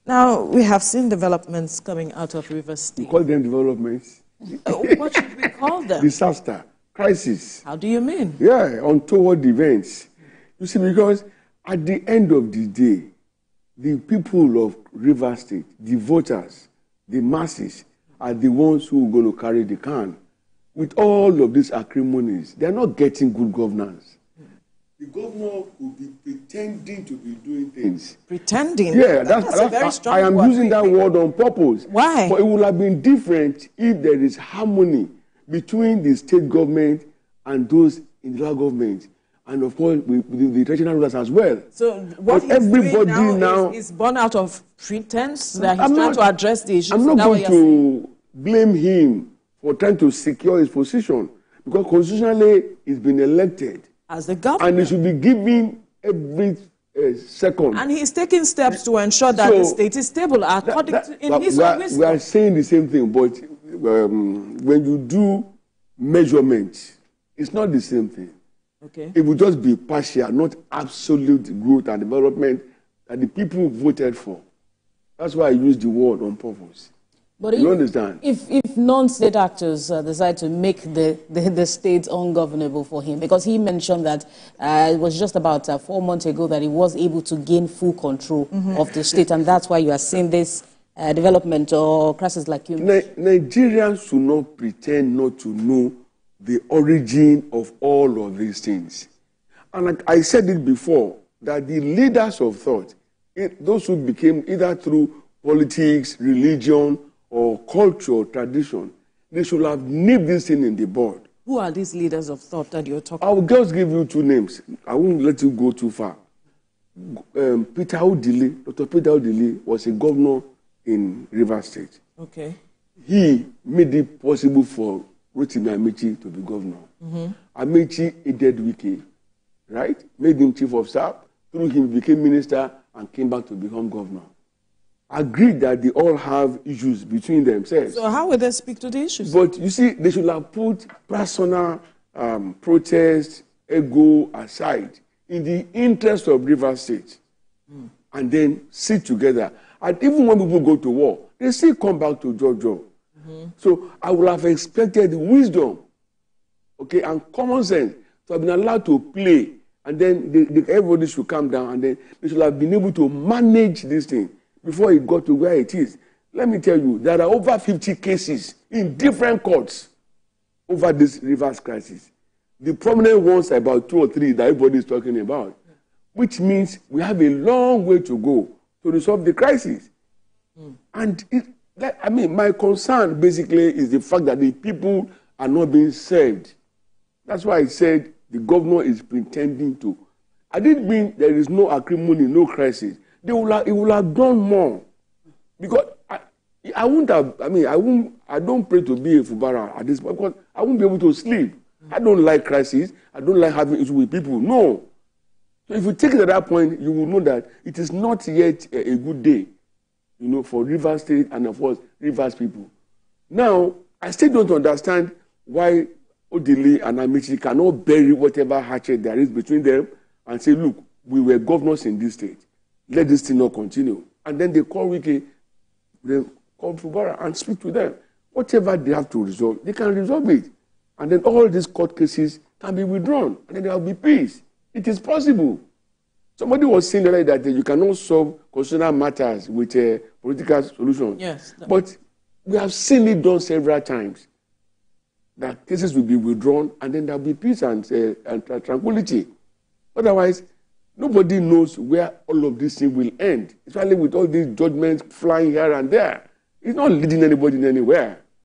Now, we have seen developments coming out of Rivers State. You call them developments? What should we call them? Disaster, crisis. How do you mean? Yeah, untoward events. You see, because at the end of the day, the people of Rivers State, the voters, the masses, are the ones who are going to carry the can. With all of these acrimonies, they are not getting good governance. The governor will be pretending to be doing things. Pretending? Yeah, that's a very strong I am word. using that word on purpose. Why? But it would have been different if there is harmony between the state government and those in the local government. And of course, with the regional rulers as well. So what but he's everybody doing now is born out of pretense that he's trying to address the issues. I'm not going to blame him for trying to secure his position, because constitutionally he's been elected as the governor, and he should be given every second. And he's taking steps to ensure that the state is stable according to his own wisdom. We are saying the same thing, but when you do measurements, it's not the same thing. Okay. It will just be partial, not absolute growth and development that the people voted for. That's why I use the word on purpose. But you understand? If non-state actors decide to make the state ungovernable for him, because he mentioned that it was just about 4 months ago that he was able to gain full control of the state, and that's why you are seeing this development or crisis like you mentioned. Nigerians should not pretend not to know the origin of all of these things. And like I said it before, that the leaders of thought, those who became either through politics, religion, or culture or tradition, they should have nipped this thing in the bud. Who are these leaders of thought that you're talking about? I will just give you 2 names. I won't let you go too far. Peter Odili, Dr. Peter Odili was a governor in Rivers State. Okay. He made it possible for Rotimi Amaechi to be governor. Amaechi aided Wike, right? Made him chief of staff. Through him, became minister and came back to become governor. Agreed that they all have issues between themselves. So how will they speak to the issues? But you see, they should have put personal protest, ego aside in the interest of Rivers State, and then sit together. And even when people go to war, they still come back to Jojo. So I would have expected wisdom, okay, and common sense to have been allowed to play, and then everybody should calm down, and then they should have been able to manage this thing before it got to where it is. Let me tell you, there are over 50 cases in different courts over this Rivers crisis. The prominent ones are about 2 or 3 that everybody is talking about, which means we have a long way to go to resolve the crisis. And my concern basically is the fact that the people are not being served. That's why I said the governor is pretending to. I didn't mean there is no acrimony, no crisis. It will have done more. Because I don't pray to be a Fubara at this point, because I won't be able to sleep. I don't like crisis. I don't like having issues with people. No. So if you take it at that point, you will know that it is not yet a good day, for Rivers State and, of course, Rivers people. Now, I still don't understand why Odili and Amaechi cannot bury whatever hatchet there is between them and say, look, we were governors in this state. Let this thing not continue. And then they call Wike, they call Fubara and speak to them. Whatever they have to resolve, they can resolve it. And then all these court cases can be withdrawn. And then there will be peace. It is possible. Somebody was saying that you cannot solve constitutional matters with a political solution. Yes. But we have seen it done several times. That cases will be withdrawn and then there will be peace and tranquility. Otherwise, nobody knows where all of this thing will end, especially with all these judgments flying here and there. It's not leading anybody anywhere.